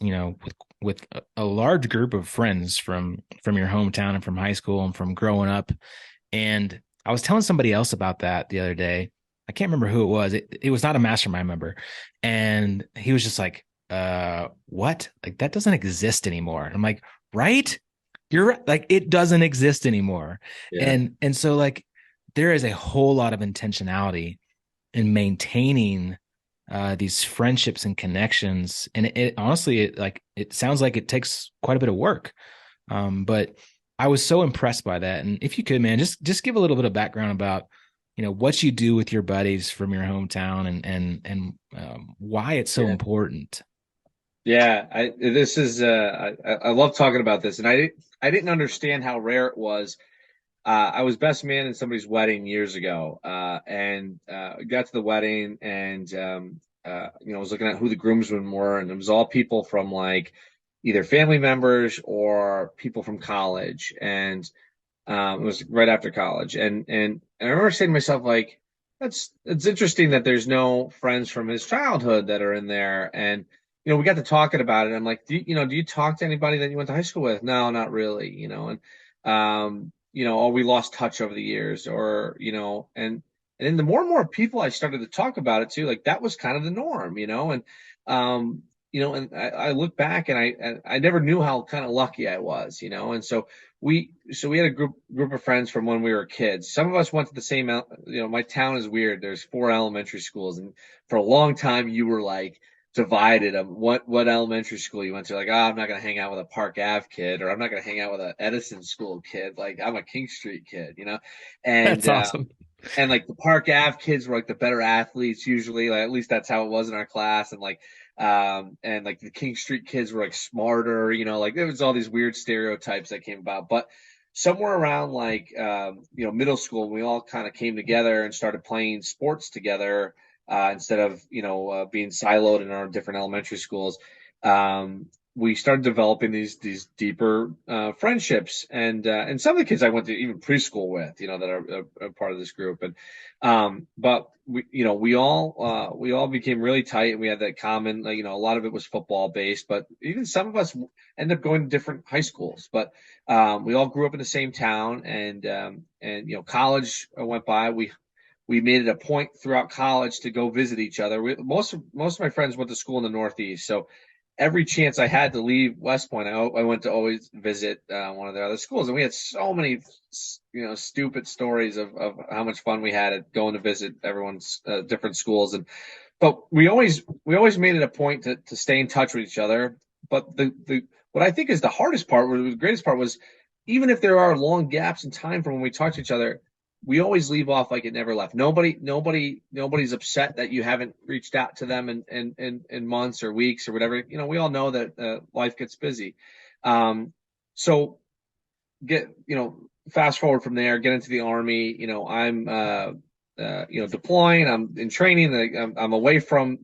a large group of friends from your hometown and from high school and from growing up. And I was telling somebody else about that the other day. I can't remember who it was. It was not a mastermind member. And he was just like, what? Like, that doesn't exist anymore. I'm like, right? You're right. Like, it doesn't exist anymore. Yeah. And so like, there is a whole lot of intentionality in maintaining these friendships and connections. And it honestly, it sounds like it takes quite a bit of work. But I was so impressed by that. And if you could, man, just give a little bit of background about, what you do with your buddies from your hometown and why it's so Yeah. important. Yeah, I love talking about this, and I didn't understand how rare it was. I was best man in somebody's wedding years ago, and got to the wedding, and I was looking at who the groomsmen were, and it was all people from like either family members or people from college, and it was right after college, and I remember saying to myself like, it's interesting that there's no friends from his childhood that are in there, and we got to talking about it. I'm like, do you talk to anybody that you went to high school with? No, not really, and or we lost touch over the years, or and then the more and more people I started to talk about it to, like that was kind of the norm, and and I look back and I never knew how kind of lucky I was, and so we had a group of friends from when we were kids. Some of us went to the same, my town is weird. There's 4 elementary schools, and for a long time you were like divided of what elementary school you went to. Like, I'm not gonna hang out with a Park Ave kid, or I'm not gonna hang out with an Edison School kid. Like, I'm a King Street kid, That's and awesome. and like the Park Ave kids were like the better athletes usually. Like at least that's how it was in our class. And like the King Street kids were like smarter, like there was all these weird stereotypes that came about. But somewhere around like middle school, we all kind of came together and started playing sports together, instead of being siloed in our different elementary schools. We started developing these deeper friendships, and some of the kids I went to even preschool with, that are a part of this group, and but we all became really tight, and we had that common, like, a lot of it was football based, but even some of us ended up going to different high schools, but we all grew up in the same town, and college went by. We made it a point throughout college to go visit each other. Most of my friends went to school in the Northeast, so every chance I had to leave Westpoint, I went to always visit one of the other schools, and we had so many, stupid stories of how much fun we had at going to visit everyone's different schools, but we always made it a point to stay in touch with each other. But the what I think is the hardest part, or the greatest part, was even if there are long gaps in time from when we talk to each other, we always leave off like it never left. Nobody's upset that you haven't reached out to them in months or weeks or whatever. We all know that life gets busy. So fast forward from there, get into the Army. I'm deploying. I'm in training. I'm away from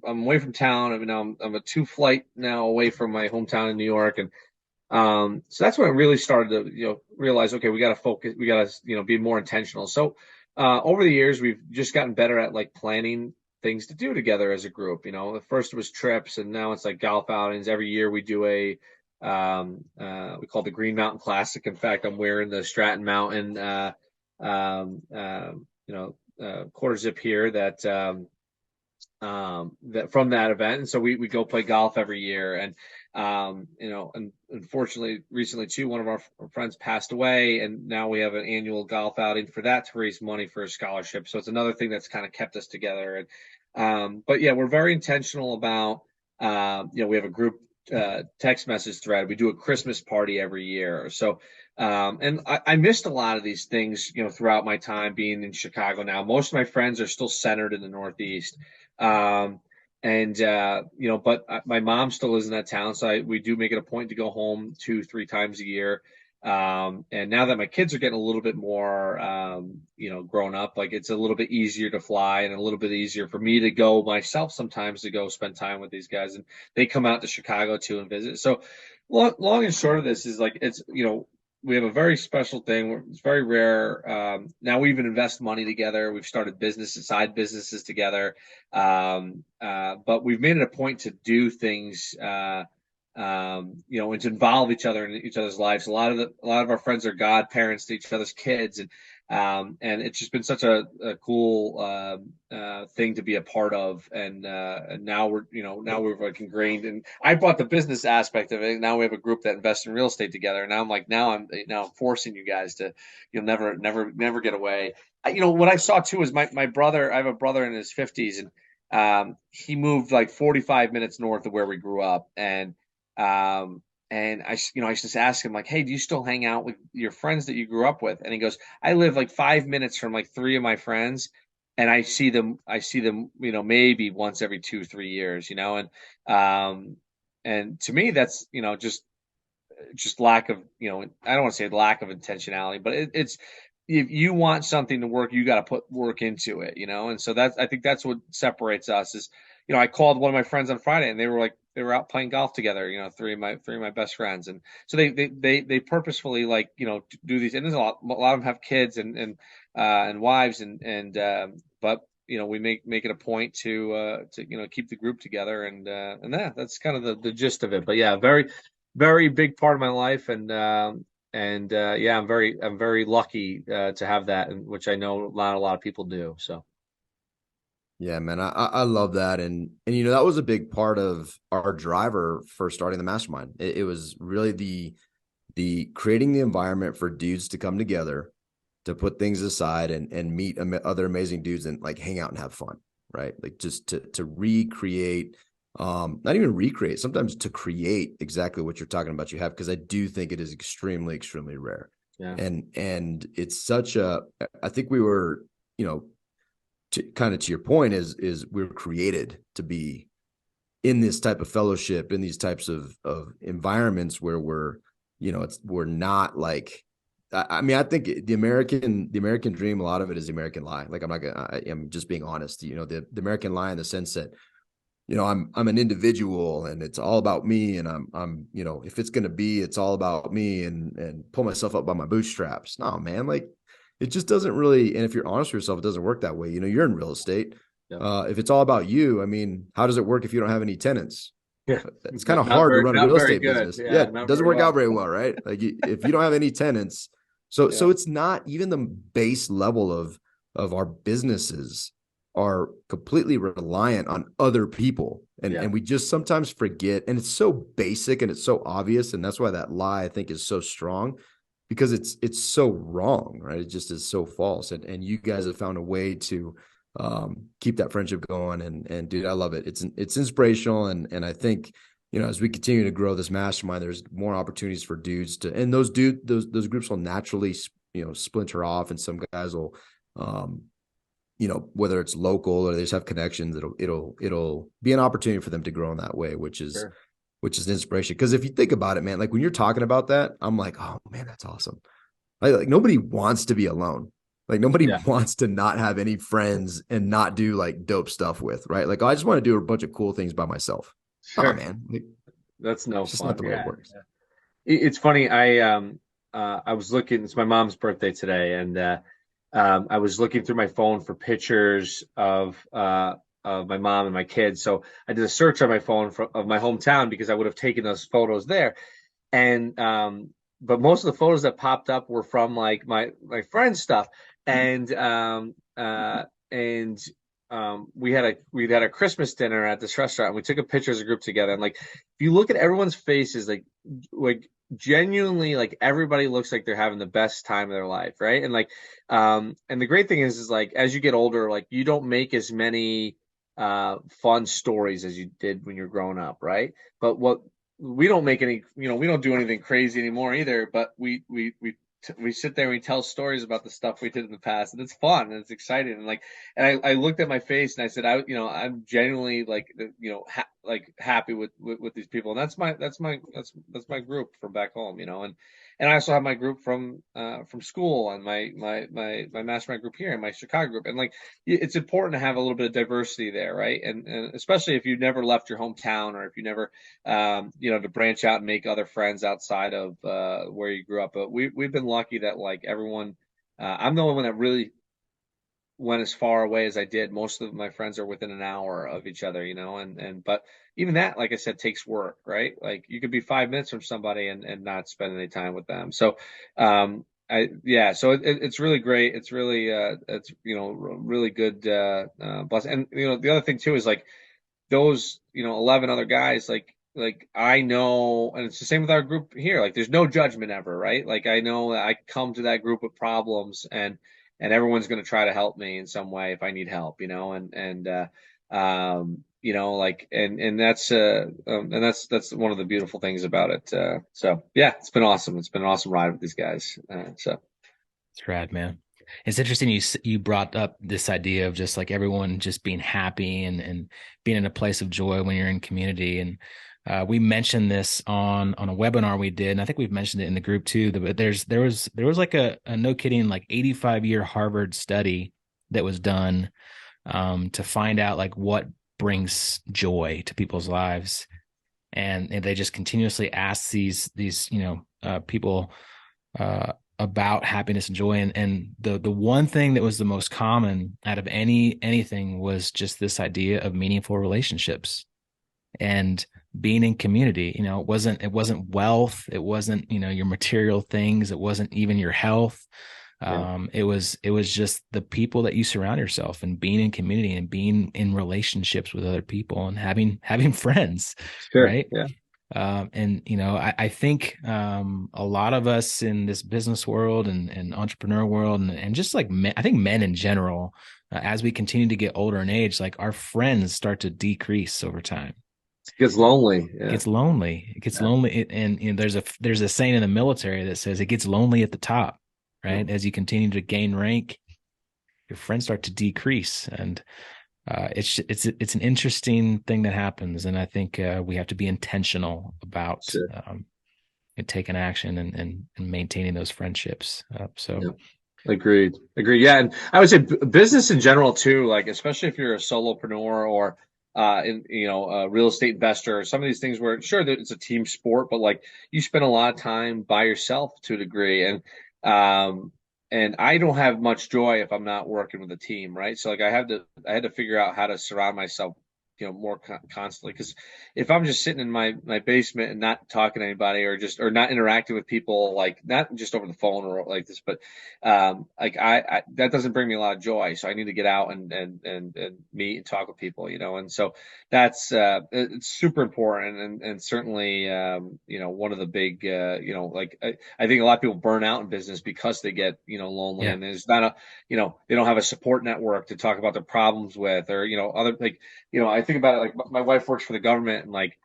town. I mean, I'm a 2 flight now away from my hometown in New York, and so that's when I really started to, realize, okay, we got to focus, we got to, be more intentional. So, over the years, we've just gotten better at like planning things to do together as a group. At first it was trips, and now it's like golf outings. Every year we do we call it the Green Mountain Classic. In fact, I'm wearing the Stratton Mountain, quarter zip here that from that event. And so we go play golf every year. And and unfortunately, recently too, one of our friends passed away, and now we have an annual golf outing for that to raise money for a scholarship. So it's another thing that's kind of kept us together. And but yeah, we're very intentional about we have a group text message thread. We do a Christmas party every year. So and I missed a lot of these things, throughout my time being in Chicago now. Most of my friends are still centered in the Northeast. But my mom still lives in that town, so we do make it a point to go home 2-3 times a year. And now that my kids are getting a little bit more, grown up, like it's a little bit easier to fly and a little bit easier for me to go myself sometimes to go spend time with these guys. And they come out to Chicago too and visit. So long and short of this is like, it's, we have a very special thing. It's very rare. Now we even invest money together. We've started side businesses together. But we've made it a point to do things, and to involve each other in each other's lives. A lot of our friends are godparents to each other's kids, and it's just been such a cool thing to be a part of. And now we're like ingrained. And I brought the business aspect of it. Now we have a group that invests in real estate together. And now I'm like, I'm forcing you guys to, never get away. What I saw too is my brother. I have a brother in his 50s, and he moved like 45 minutes north of where we grew up, and And I used to ask him like, hey, do you still hang out with your friends that you grew up with? And he goes, I live like 5 minutes from like three of my friends, and I see them, maybe once every 2, 3 years, and to me, that's, just lack of, I don't want to say lack of intentionality, but it's, if you want something to work, you got to put work into it, and so I think that's what separates us is, I called one of my friends on Friday, and they were out playing golf together, three of my best friends, and so they purposefully, like, do these, and there's a lot of them have kids and wives, but we make it a point to keep the group together, and that's kind of the gist of it. But yeah, very very big part of my life, and yeah, I'm very lucky to have that, and which I know not a lot of people do. So Yeah, man, I love that, and that was a big part of our driver for starting the mastermind. It was really the creating the environment for dudes to come together, to put things aside and meet other amazing dudes and like hang out and have fun, right? Like just to recreate, not even recreate, sometimes to create exactly what you're talking about. You have, because I do think it is extremely, extremely rare. yeah, And it's such a, I think we were, kind of to your point, is we're created to be in this type of fellowship, in these types of environments where we're not like, I mean, I think the American dream, a lot of it is the American lie. Like, I'm just being honest, the American lie, in the sense that, I'm an individual and it's all about me. And I'm, if it's going to be, it's all about me and pull myself up by my bootstraps. No, man, like it just doesn't really. And if you're honest with yourself, it doesn't work that way. You're in real estate. yeah, If it's all about you, I mean, how does it work if you don't have any tenants? yeah. It's kind of hard to run a Not real very estate good. business. Yeah, Yeah, it not doesn't very work out well. very well, right? Like if you don't have any tenants, so Yeah, it's not even the base level of our businesses are completely reliant on other people. yeah, And we just sometimes forget, and it's so basic and it's so obvious. And that's why that lie, I think, is so strong, because it's so wrong, right? It just is so false. And you guys have found a way to keep that friendship going. And dude, I love it. It's inspirational. And I think, as we continue to grow this mastermind, there's more opportunities for dudes to, and those groups will naturally, splinter off, and some guys will, whether it's local or they just have connections, it'll be an opportunity for them to grow in that way, which is sure. inspiration. Because if you think about it, man, like when you're talking about that, I'm like, oh man, that's awesome. Like nobody wants to be alone. Like nobody Yeah, wants to not have any friends and not do like dope stuff with, right? Like, oh, I just want to do a bunch of cool things by myself. Oh sure. man, like, That's no it's just not fun. the way it Yeah. works. It's funny. I was looking. It's my mom's birthday today, and I was looking through my phone for pictures of my mom and my kids. So I did a search on my phone of my hometown, because I would have taken those photos there. And but most of the photos that popped up were from like my friend's stuff, and and we had a Christmas dinner at this restaurant, and we took a picture as a group together. And like, if you look at everyone's faces, like genuinely, like everybody looks like they're having the best time of their life, right? And like, and the great thing is like as you get older, like you don't make as many fun stories as you did when you're growing up, right? But what we don't make any, we don't do anything crazy anymore either. But we sit there and we tell stories about the stuff we did in the past, and it's fun and it's exciting. And like, and I looked at my face and I said, I'm genuinely like, like happy with these people. And that's my group from back home, and I also have my group from school, and my mastermind group here, and my Chicago group. And like, it's important to have a little bit of diversity there, right? And especially if you've never left your hometown, or if you never, to branch out and make other friends outside of where you grew up. But we've been lucky that like everyone, I'm the only one that really went as far away as I did. Most of my friends are within an hour of each other, and but even that, like I said, takes work, right? Like you could be 5 minutes from somebody and not spend any time with them. So, so it's really great. It's really, it's, really good, bless. And, the other thing too is like those, 11 other guys, like I know, and it's the same with our group here. Like there's no judgment ever, right? Like I know that I come to that group with problems, and everyone's going to try to help me in some way if I need help, and like, and that's one of the beautiful things about it. So yeah, it's been awesome. It's been an awesome ride with these guys. So It's rad, man. It's interesting you brought up this idea of just like everyone just being happy and being in a place of joy when you're in community. And we mentioned this on a webinar we did, and I think we've mentioned it in the group too. But there was like a no kidding like 85-year Harvard study that was done to find out like what brings joy to people's lives, and they just continuously ask these people about happiness and joy, and the one thing that was the most common out of anything was just this idea of meaningful relationships and being in community. It wasn't wealth, it wasn't your material things, it wasn't even your health. It was just the people that you surround yourself and being in community and being in relationships with other people and having friends, sure, right? yeah. And I think a lot of us in this business world and entrepreneur world and just like men, I think men in general, as we continue to get older in age, like our friends start to decrease over time. It gets lonely. Yeah. It gets lonely. It gets lonely. And there's a saying in the military that says it gets lonely at the top, right? As you continue to gain rank, your friends start to decrease. And it's an interesting thing that happens, and I think we have to be intentional about Sure. taking action and maintaining those friendships. Agreed. Yeah, and I would say business in general too. Like especially if you're a solopreneur or a real estate investor, or some of these things where sure that it's a team sport, but like you spend a lot of time by yourself to a degree, and I don't have much joy if I'm not working with a team, right? So like I had to figure out how to surround myself, more constantly, because if I'm just sitting in my basement and not talking to anybody or not interacting with people, like not just over the phone or like this, but like I that doesn't bring me a lot of joy. So I need to get out and meet and talk with people, and so that's it's super important and certainly one of the big like I think a lot of people burn out in business because they get lonely, and there's not a they don't have a support network to talk about their problems with, or other like I think about it like my wife works for the government, and like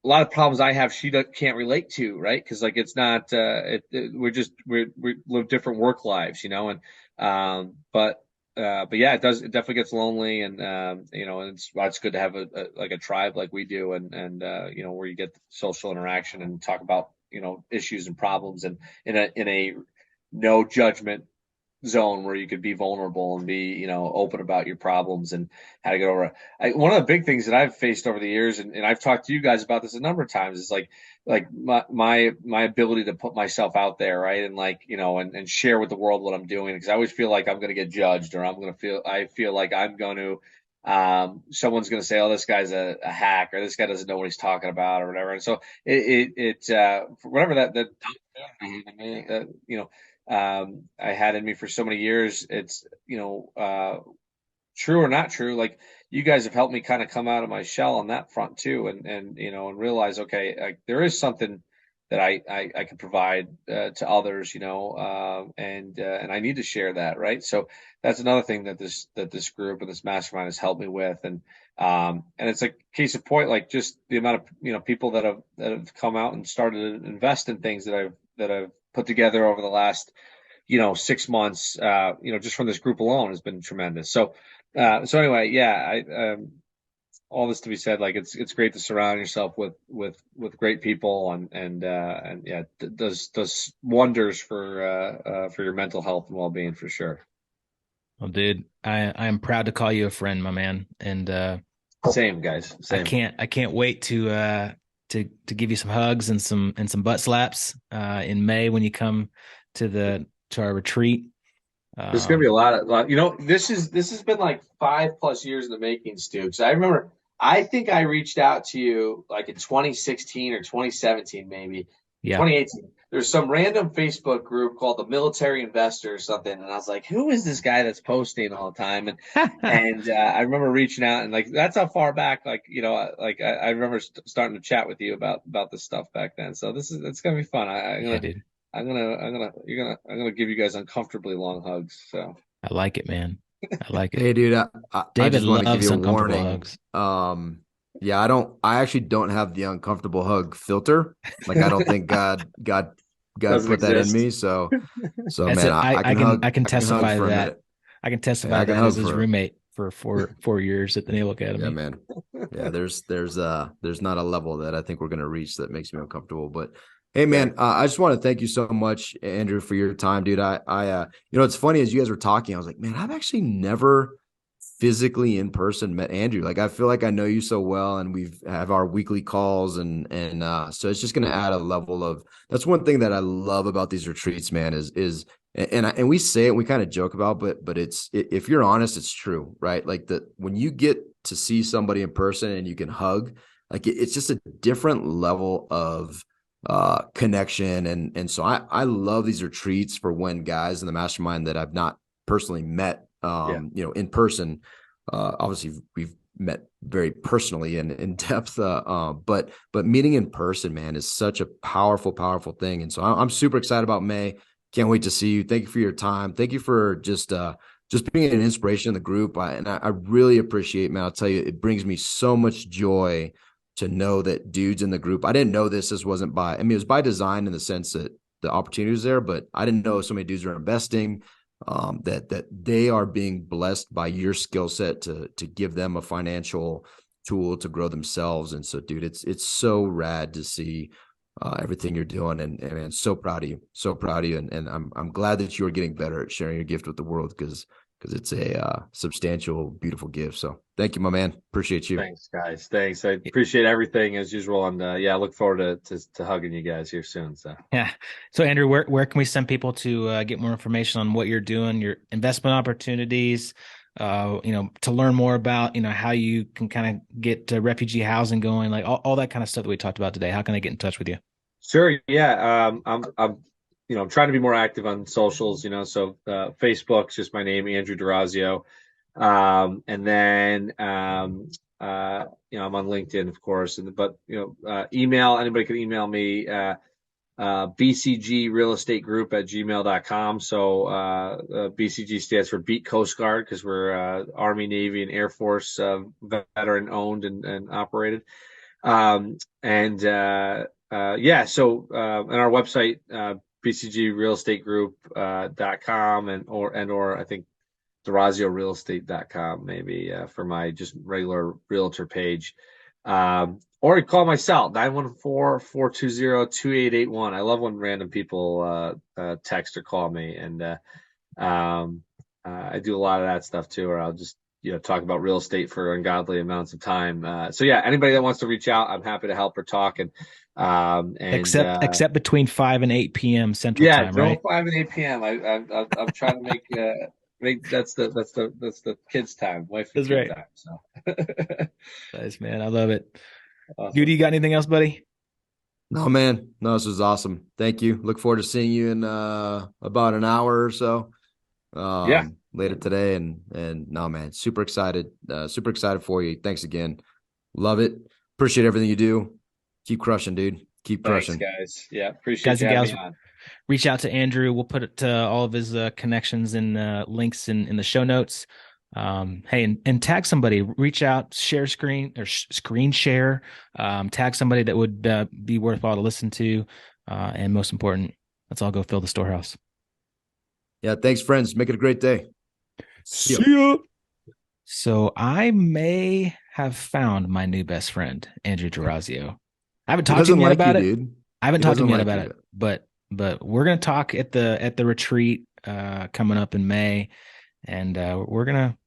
a lot of problems I have she can't relate to, right? Because like it's not we live different work lives, and but yeah, it definitely gets lonely, and and it's good to have a tribe like we do, and where you get social interaction and talk about issues and problems, and in a no judgment zone where you could be vulnerable and be open about your problems and how to get over it. One of the big things that I've faced over the years, and I've talked to you guys about this a number of times, is like my ability to put myself out there, right? And like and share with the world what I'm doing, because I always feel like I'm going to get judged, or I feel like I'm going to someone's going to say, oh, this guy's a hack, or this guy doesn't know what he's talking about, or whatever. And so for whatever that I had in me for so many years, it's true or not true, like you guys have helped me kind of come out of my shell on that front too, and realize, okay, like, there is something that I can provide to others, and I need to share that, right? So that's another thing that this group and this mastermind has helped me with, and it's a case in point, like just the amount of people that have come out and started to invest in things that I've put together over the last 6 months, just from this group alone has been tremendous. So anyway, yeah, all this to be said, like it's great to surround yourself with great people, and yeah, does wonders for your mental health and well-being, for sure. Well, dude, I am proud to call you a friend, my man, and same, guys, same. I can't wait to give you some hugs and some butt slaps in May when you come to our retreat. There's gonna be a lot. This has been like 5+ years in the making, Stu. Because I remember, I think I reached out to you like in 2016 or 2017, maybe 2018. There's some random Facebook group called the Military Investor or something, and I was like, who is this guy that's posting all the time? And I remember reaching out, and like that's how far back, like I remember starting to chat with you about this stuff back then. So it's gonna be fun. I'm gonna give you guys uncomfortably long hugs. So I like it, man. I like it. Hey, dude, I David just want to give loves you a uncomfortable warning. hugs. Yeah, I actually don't have the uncomfortable hug filter. Like, I don't think God Doesn't put that in exist. me. So That's man, it. I can hug, I can I can hug testify to for a that. minute. I can Yeah, testify I to can that as hug his for, roommate for 4 years at the Naval yeah, Academy. man. Yeah, there's not a level that I think we're gonna reach that makes me uncomfortable. But hey, Sure. man, I just want to thank you so much, Andrew, for your time, dude. It's funny as you guys were talking, I was like, man, I've actually never physically in person met Andrew. Like, I feel like I know you so well, and we've have our weekly calls, and so it's just gonna add a level of. That's one thing that I love about these retreats, man. And we say it, we kind of joke about, but if you're honest, it's true, right? Like that when you get to see somebody in person and you can hug, like it's just a different level of connection. And so I love these retreats for when guys in the mastermind that I've not personally met, Yeah. in person. Obviously we've met very personally and in depth, but meeting in person, man, is such a powerful thing. And so I'm super excited about May. Can't wait to see you. Thank you for your time. Thank you for just being an inspiration in the group. I really appreciate, man. I'll tell you, it brings me so much joy to know that dudes in the group. I didn't know this. This wasn't by. I mean, it was by design in the sense that the opportunity was there, but I didn't know so many dudes are investing. That they are being blessed by your skill set to give them a financial tool to grow themselves. And so, dude, it's so rad to see everything you're doing, and so proud of you, and I'm glad that you are getting better at sharing your gift with the world because it's a substantial, beautiful gift. So thank you, my man. Appreciate you. Thanks, guys. Thanks. I appreciate everything as usual. And yeah, I look forward to hugging you guys here soon. So Yeah. So Andrew, where can we send people to get more information on what you're doing, your investment opportunities, to learn more about, how you can kind of get refugee housing going, like all that kind of stuff that we talked about today. How can I get in touch with you? sure. Yeah. I'm trying to be more active on socials, so Facebook's just my name, Andrew Dorazio. And then I'm on LinkedIn, of course, email, anybody can email me, bcgrealestategroup@gmail.com. So BCG stands for Beat Coast Guard because we're Army, Navy, and Air Force veteran owned and operated. And our website, bcgrealestategroup.com or I think DorazioRealEstate.com maybe for my just regular realtor page. Or call my cell, 914-420-2881. I love when random people text or call me. And I do a lot of that stuff too, or I'll just talk about real estate for ungodly amounts of time. So yeah, anybody that wants to reach out, I'm happy to help or talk. And Except between 5 and 8 p.m. Central yeah, Time, no right? 5 and 8 p.m. I'm trying to make that's the kids' time, wife and That's kid right. time. So Nice, man. I love it. awesome. Dude, you got anything else, buddy? No, man. No, this was awesome. Thank you. Look forward to seeing you in about an hour or so Yeah, later today. And no, man, super excited for you. Thanks again. Love it. Appreciate everything you do. Keep crushing, dude. Keep thanks, crushing. guys. Yeah, appreciate Guys you and having gals, me on. reach out to Andrew. We'll put all of his connections and links in the show notes. Hey, and tag somebody, reach out, share screen or screen share, tag somebody that would be worthwhile to listen to. And most important, let's all go fill the storehouse. Yeah. Thanks, friends. Make it a great day. See ya. See ya. So I may have found my new best friend, Andrew Dorazio. I haven't He talked to him doesn't yet like you, about it. dude. I haven't He talked to him doesn't yet like about you. it, but we're gonna talk at the retreat coming up in May, and we're gonna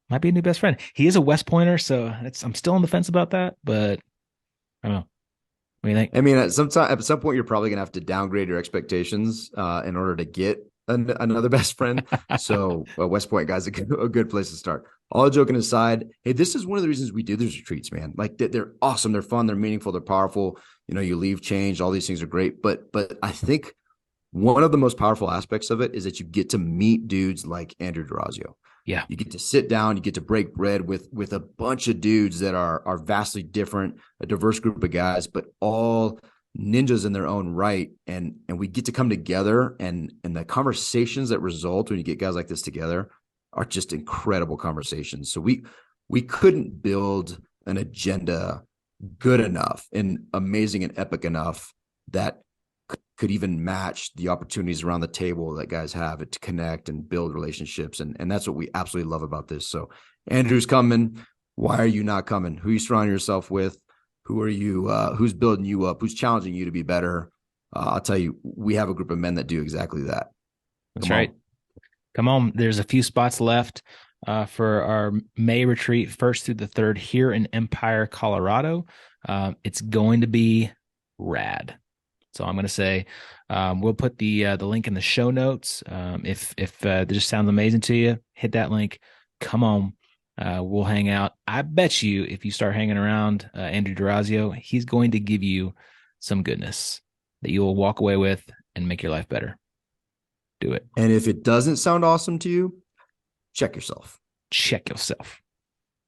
might be a new best friend. He is a West Pointer, so I'm still on the fence about that, but I don't know. What do you think? I mean, at some point, you're probably gonna have to downgrade your expectations in order to get another best friend. So, West Point guys, a good place to start. All joking aside, hey, this is one of the reasons we do these retreats, man. Like they're awesome, they're fun, they're meaningful, they're powerful. You leave changed. All these things are great, but I think one of the most powerful aspects of it is that you get to meet dudes like Andrew Dorazio. Yeah, You get to sit down, you get to break bread with a bunch of dudes that are vastly different, a diverse group of guys, but all ninjas in their own right. And we get to come together, and the conversations that result when you get guys like this together are just incredible conversations. So we couldn't build an agenda good enough and amazing and epic enough that could even match the opportunities around the table that guys have to connect and build relationships. And that's what we absolutely love about this. So Andrew's coming. Why are you not coming? Who are you surrounding yourself with? Who are you, who's building you up? Who's challenging you to be better? I'll tell you, we have a group of men that do exactly that. That's right. Come on. There's a few spots left for our May retreat, 1st through the 3rd here in Empire, Colorado. It's going to be rad. So I'm going to say we'll put the link in the show notes. If it just sounds amazing to you, hit that link. Come on. We'll hang out. I bet you if you start hanging around Andrew Dorazio, he's going to give you some goodness that you will walk away with and make your life better. Do it. And if it doesn't sound awesome to you, check yourself. Check yourself.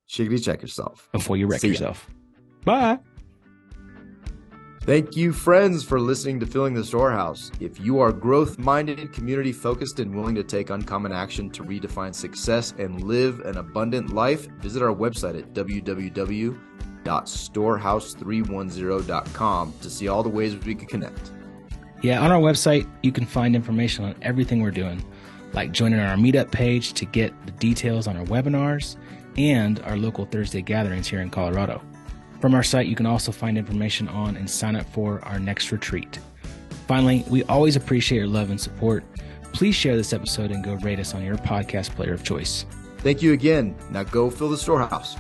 Shiggity check yourself. Before you wreck yourself. Bye. Thank you, friends, for listening to Filling the Storehouse. If you are growth-minded, community-focused, and willing to take uncommon action to redefine success and live an abundant life, visit our website at www.storehouse310.com to see all the ways we can connect. Yeah, on our website, you can find information on everything we're doing, like joining our meetup page to get the details on our webinars and our local Thursday gatherings here in Colorado. From our site, you can also find information on and sign up for our next retreat. Finally, we always appreciate your love and support. Please share this episode and go rate us on your podcast player of choice. Thank you again. Now go fill the storehouse.